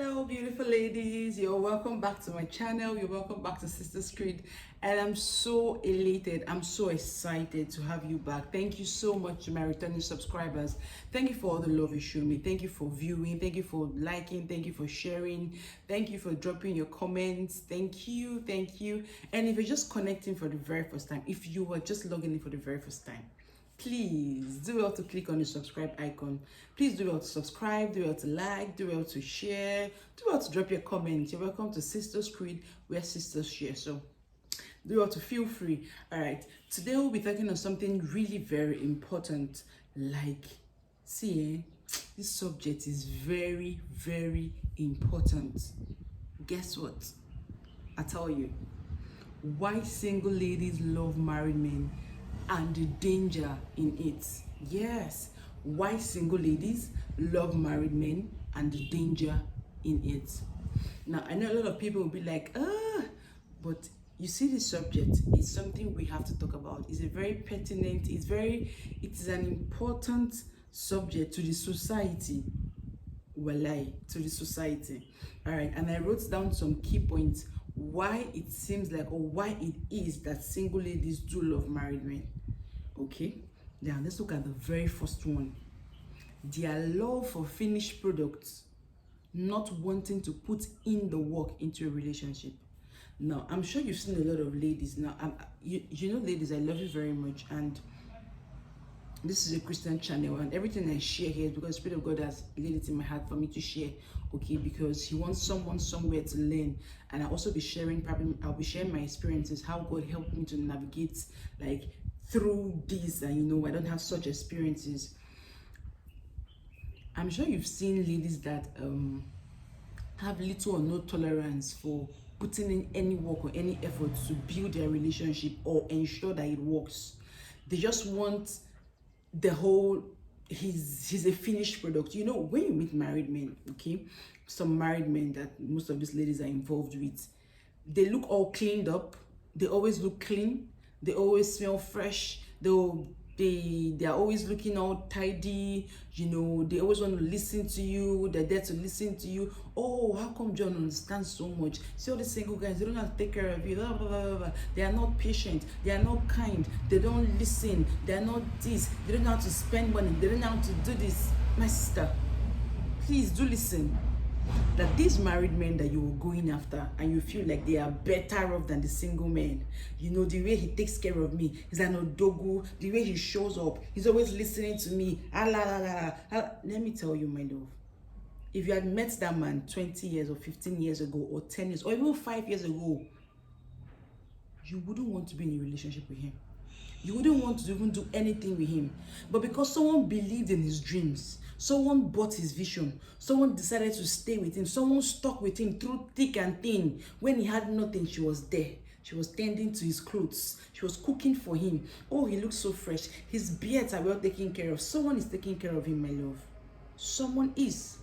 Hello beautiful ladies, you're welcome back to my channel. You're welcome back to Sisters Creed, and I'm so elated, I'm so excited to have you back. Thank you so much to my returning subscribers. Thank you for all the love you show me. Thank you for viewing, thank you for liking, thank you for sharing, thank you for dropping your comments. Thank you. And if you're just connecting for the very first time, if you were just logging in for the very first time, please do well to click on the subscribe icon. Please do well to subscribe, do well to like, do well to share, do well to drop your comments. You're welcome to Sisters Creed, where sisters share. So do well to feel free. All right, today we'll be talking on something really very important. Like, see, this subject is very important. Guess what? I tell you, why single ladies love married men and the danger in it. Yes, why single ladies love married men and the danger in it. Now, I know a lot of people will be like, but you see, this subject is something we have to talk about. It's a very pertinent, it is an important subject to the society. Walai, to the society. All right, and I wrote down some key points why it seems like, or why it is that single ladies do love married men. Okay, now let's look at the very first one. Their love for finished products, not wanting to put in the work into a relationship. Now, I'm sure you've seen a lot of ladies. Now, you know, ladies, I love you very much, and this is a Christian channel, and everything I share here is because the Spirit of God has laid it in my heart for me to share. Okay, because He wants someone somewhere to learn, and I'll also be sharing. Probably I'll be sharing my experiences, how God helped me to navigate like through this, and you know, I don't have such experiences. I'm sure you've seen ladies that have little or no tolerance for putting in any work or any effort to build their relationship or ensure that it works. They just want the whole, he's a finished product. You know, when you meet married men, okay, some married men that most of these ladies are involved with, they look all cleaned up, they always look clean, they always smell fresh, they are always looking all tidy, you know, they always want to listen to you, they're there to listen to you. Oh, how come John understands so much? See all the single guys, they don't have to take care of you, blah, blah, blah, blah. They are not patient, they are not kind, they don't listen, they are not this, they don't know how to spend money, they don't know how to do this. My sister, please do listen. That these married men that you were going after and you feel like they are better off than the single men, you know, the way he takes care of me, he's an odogu, the way he shows up, he's always listening to me, let me tell you, my love, if you had met that man 20 years or 15 years ago or 10 years or even 5 years ago, you wouldn't want to be in a relationship with him. You wouldn't want to even do anything with him. But because someone believed in his dreams, someone bought his vision, someone decided to stay with him, someone stuck with him through thick and thin. When he had nothing, she was there. She was tending to his clothes. She was cooking for him. Oh, he looks so fresh. His beards are well taken care of. Someone is taking care of him, my love. Someone is.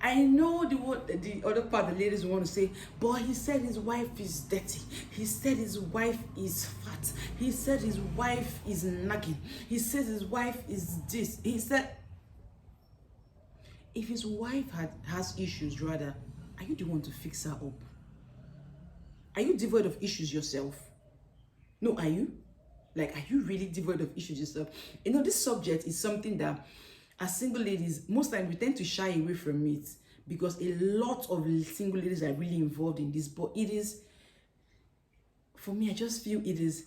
I know the other part the ladies want to say, but he said his wife is dirty. He said his wife is fat. He said his wife is nagging. He said his wife is this. He said, if his wife has issues, rather, are you the one to fix her up? Are you devoid of issues yourself? No, are you? Like, are you really devoid of issues yourself? You know, this subject is something that, as single ladies, most times we tend to shy away from it because a lot of single ladies are really involved in this. But it is, for me, I just feel it is,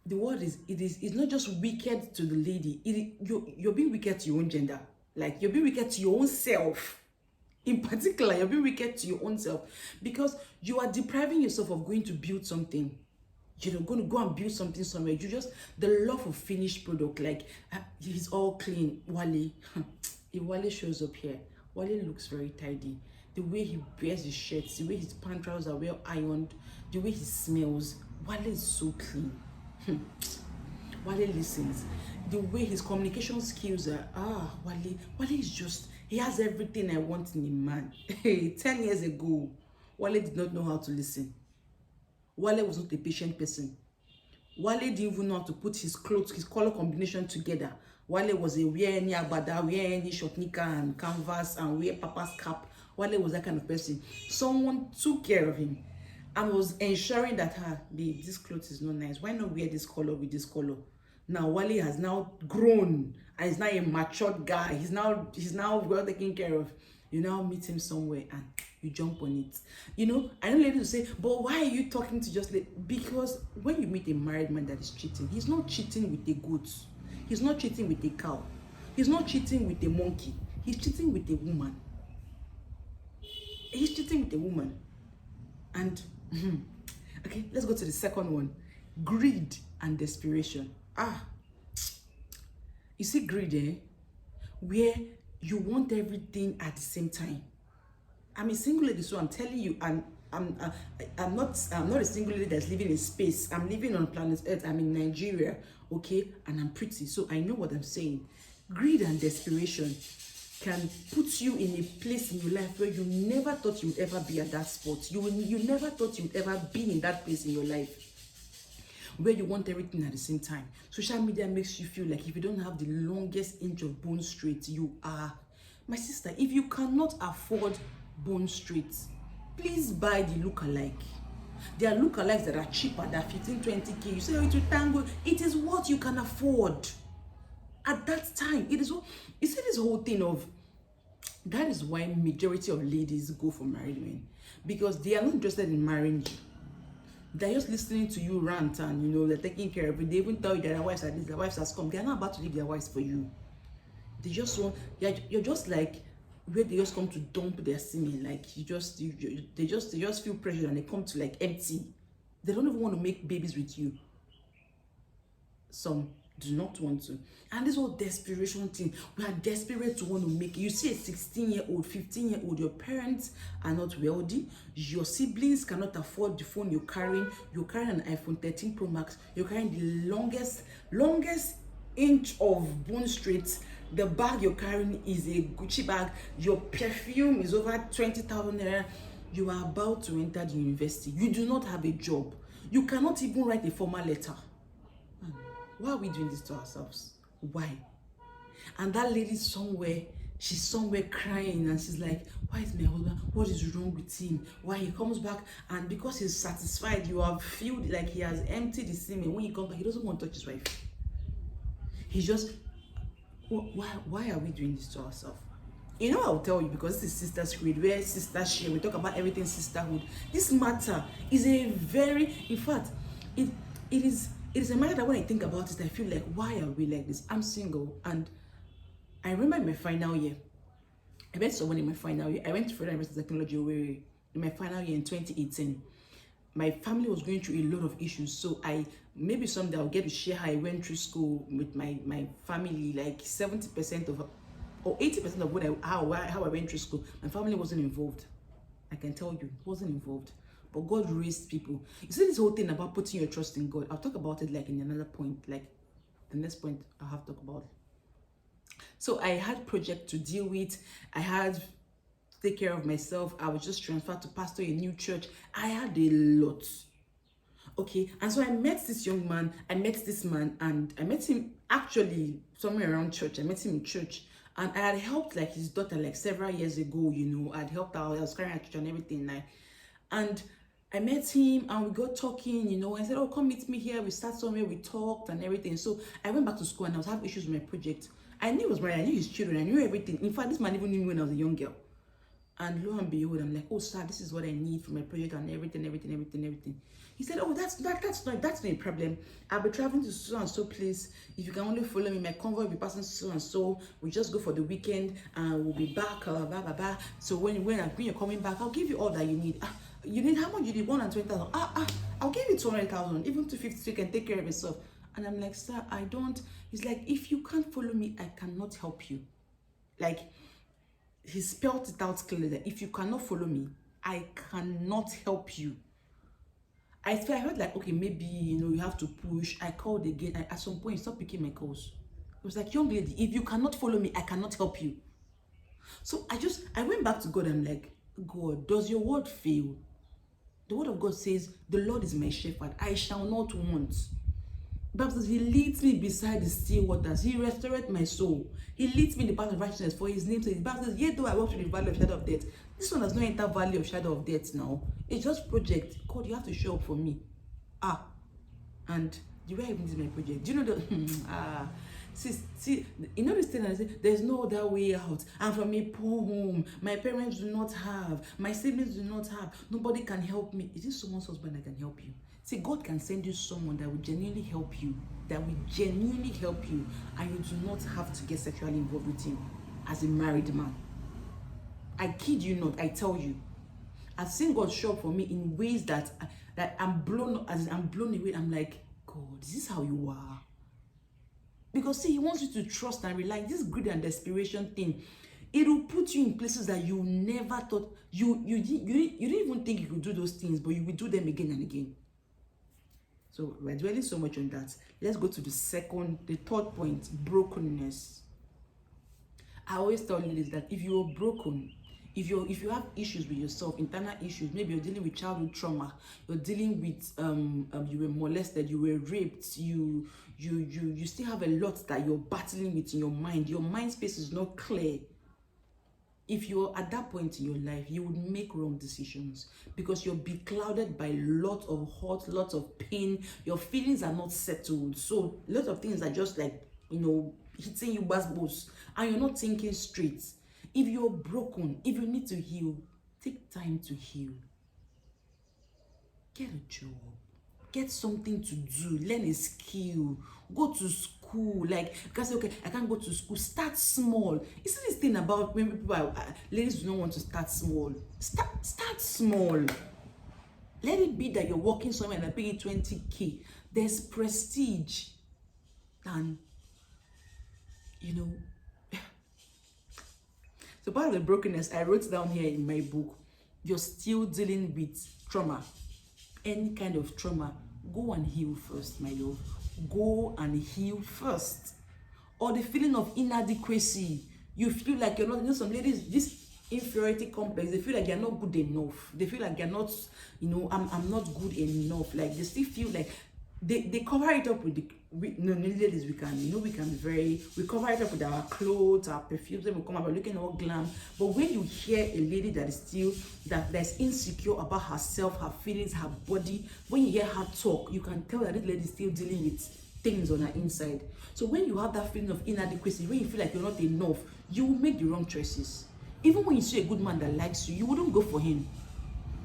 the word is, it's not just wicked to the lady. You're being wicked to your own gender. Like, you're being wicked to your own self. In particular, you're being wicked to your own self because you are depriving yourself of going to build something. You're going to go and build something somewhere. You just, the love of finished product, like he's all clean. Wale, if Wale shows up here, Wale looks very tidy. The way he wears his shirts, the way his pant trousers are well ironed, the way he smells, Wale is so clean. Wale listens. The way his communication skills are, Wale is just, he has everything I want in a man. 10 years ago, Wale did not know how to listen. Wale was not a patient person. Wale didn't even know how to put his clothes, his color combination together. Wale was a wear any agbada, wear any short knicker and canvas and wear papa's cap. Wale was that kind of person. Someone took care of him and was ensuring that, babe, this clothes is not nice. Why not wear this color with this color? Now Wale has now grown and is now a matured guy. He's now well taken care of. You now meet him somewhere and you jump on it. You know, I know ladies will say, but why are you talking to just like, because when you meet a married man that is cheating, he's not cheating with a goat. He's not cheating with a cow. He's not cheating with a monkey. He's cheating with a woman. He's cheating with a woman. And okay, let's go to the second one. Greed and desperation. You see greed, where you want everything at the same time. I'm a single lady, so I'm telling you, I'm not a single lady that's living in space. I'm living on planet Earth. I'm in Nigeria, okay, and I'm pretty, so I know what I'm saying. Greed and desperation can put you in a place in your life where you never thought you would ever be at that spot. You never thought you would ever be in that place in your life where you want everything at the same time. Social media makes you feel like if you don't have the longest inch of bone straight, you are. My sister, if you cannot afford bone straight, please buy the look-alike. There are look-alikes that are cheaper, that 15-20k. You say, oh, it will tangle. It is what you can afford at that time. It is what you see. This whole thing of that is why majority of ladies go for married men, because they are not interested in marrying you. They're just listening to you rant and, you know, they're taking care of it. They even tell you that their wives are this, their wives has come. They're not about to leave their wives for you. They just want, you're just like where they just come to dump their semen. Like they just feel pressure and they come to like empty. They don't even want to make babies with you. Some do not want to. And this whole desperation thing, we are desperate to want to make it. You see a 16-year-old, 15-year-old, your parents are not wealthy, your siblings cannot afford the phone you're carrying an iPhone 13 Pro Max, you're carrying the longest inch of bone straight, the bag you're carrying is a Gucci bag, your perfume is over 20,000 naira, you are about to enter the university, you do not have a job, you cannot even write a formal letter. Why are we doing this to ourselves? Why? And that lady she's somewhere crying and she's like, why is my husband, what is wrong with him? Why he comes back and because he's satisfied, you have felt like he has emptied his semen. When he comes back, he doesn't want to touch his wife. He's just, why are we doing this to ourselves? You know, I'll tell you, because this is Sister's Creed, where sisters share, we talk about everything sisterhood. This matter is a very, in fact, it is a matter that when I think about it, I feel like, why are we like this? I'm single, and I remember in my final year, I met someone in my final year. I went to Federal University of Technology in my final year in 2018. My family was going through a lot of issues, so maybe someday I'll get to share how I went through school with my family. Like 70% of, or 80% of how I went through school, my family wasn't involved. I can tell you, wasn't involved. But God raised people. You see this whole thing about putting your trust in God. I'll talk about it like in another point, like the next point I'll have to talk about. So I had project to deal with. I had to take care of myself. I was just transferred to pastor a new church. I had a lot. Okay, and so I met this young man. I met this man, and I met him actually somewhere around church. I met him in church. And I had helped like his daughter like several years ago, you know. I'd helped out, I was carrying her church and everything. And I met him and we got talking, you know. I said, oh, come meet me here. We sat somewhere, we talked and everything. So I went back to school and I was having issues with my project. I knew he was married, I knew his children, I knew everything. In fact, this man even knew me when I was a young girl. And lo and behold, I'm like, oh, sir, this is what I need for my project and everything. He said, oh, that's not a problem. I'll be traveling to so and so place. If you can only follow me, my convoy will be passing so and so. We just go for the weekend and we'll be back. So when you're coming back, I'll give you all that you need. You need how much? You need 120,000. I'll give you 200,000, even 250, so you can take care of yourself. And I'm like, sir, I don't. He's like, if you can't follow me, I cannot help you. Like, he spelled it out clearly that if you cannot follow me, I cannot help you. I felt like, okay, maybe, you know, you have to push. I called again. At some point, he stopped picking my calls. It was like, young lady, if you cannot follow me, I cannot help you. So I went back to God. I'm like, God, does your word fail? The word of God says, the Lord is my shepherd. I shall not want. Bible says, He leads me beside the still waters. He restored my soul. He leads me in the path of righteousness for His name's sake. The Bible says, yet though I walk through the valley of shadow of death. This one does not enter valley of shadow of death now. It's just project. God, you have to show up for me. And the way I even did my project, do you know the see, you know this thing I say, there's no other way out. I'm from a poor home. My parents do not have. My siblings do not have. Nobody can help me. Is this someone's husband that can help you? See, God can send you someone that will genuinely help you, and you do not have to get sexually involved with him as a married man. I kid you not, I tell you. I've seen God show up for me in ways that I'm blown away. I'm like, God, is this how you are? Because see, He wants you to trust and rely. This greed and desperation thing, it will put you in places that you never thought you didn't even think you could do those things, but you will do them again and again. So we're dwelling so much on that. Let's go to the third point, brokenness. I always tell ladies that if you're broken, if you have issues with yourself, internal issues, maybe you're dealing with childhood trauma, you're dealing with you were molested, you were raped, you still have a lot that you're battling with in your mind space is not clear. If you're at that point in your life, you would make wrong decisions because you're beclouded by lots of hurt, lots of pain. Your feelings are not settled. So a lot of things are just like, hitting you buzz, and you're not thinking straight. If you're broken, if you need to heal, take time to heal. Get a job. Get something to do. Learn a skill. Go to school. Like, you can say, okay, I can't go to school. Start small. You see this thing about when people ladies do not want to start small. Start small. Let it be that you're working somewhere and I pay you 20K. There's prestige than, So part of the brokenness, I wrote down here in my book, you're still dealing with trauma. Any kind of trauma, go and heal first, my love. Go and heal first. Or the feeling of inadequacy. You feel like you're not, some ladies, this inferiority complex, they feel like they're not good enough. They feel like they're not, I'm not good enough. Like they still feel like they cover it up with ladies, we cover it up with our clothes, our perfumes, then we come up looking all glam. But when you hear a lady that is still that's insecure about herself, her feelings, her body, when you hear her talk, you can tell that this lady is still dealing with things on her inside. So when you have that feeling of inadequacy, when you feel like you're not enough, you will make the wrong choices. Even when you see a good man that likes you, you wouldn't go for him.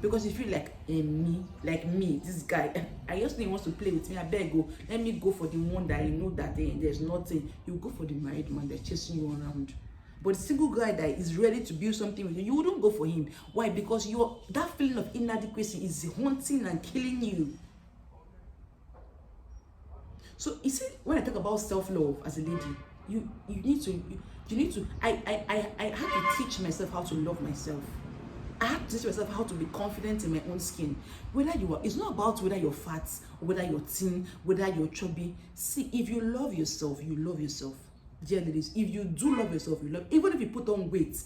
Because you feel like me, this guy, I just think he wants to play with me. I beg go, let me go for the one that I know that there's nothing. You go for the married man that's chasing you around. But the single guy that is ready to build something with you wouldn't go for him. Why? Because that feeling of inadequacy is haunting and killing you. So you see, when I talk about self-love as a lady, you need to. I had to teach myself how to love myself. I have to teach myself how to be confident in my own skin. It's not about whether you're fat, or whether you're thin, whether you're chubby. See, if you love yourself, you love yourself. Dear ladies, if you do love yourself, even if you put on weight,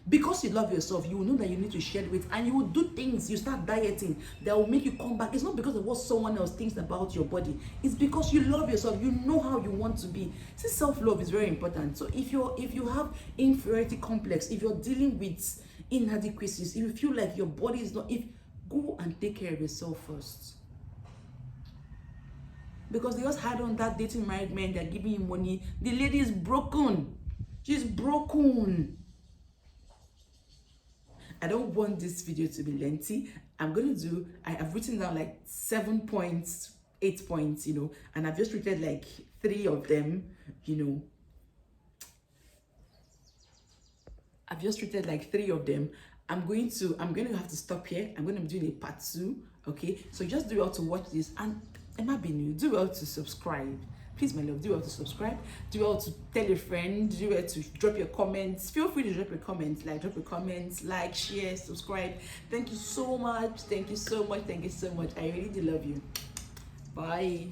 because you love yourself, you will know that you need to shed weight and you will do things, you start dieting that will make you come back. It's not because of what someone else thinks about your body. It's because you love yourself, you know how you want to be. See, self-love is very important. So if you have inferiority complex, if you're dealing with inadequacies, if you feel like your body is not, go and take care of yourself first. Because they just had on that dating married men, they're giving you money. The lady is broken. She's broken. I don't want this video to be lengthy. I have written down like 7 points, 8 points, and I've just written like 3 of them, I've just treated like 3 of them. I'm going to have to stop here. I'm going to be doing a part 2. Okay, so just do well to watch this, and Emma Binu, do well to subscribe. Please, my love, do well to subscribe. Do well to tell a friend. Do well to drop your comments. Feel free to drop your comments. Like, share, subscribe. Thank you so much. Thank you so much. Thank you so much. I really do love you. Bye.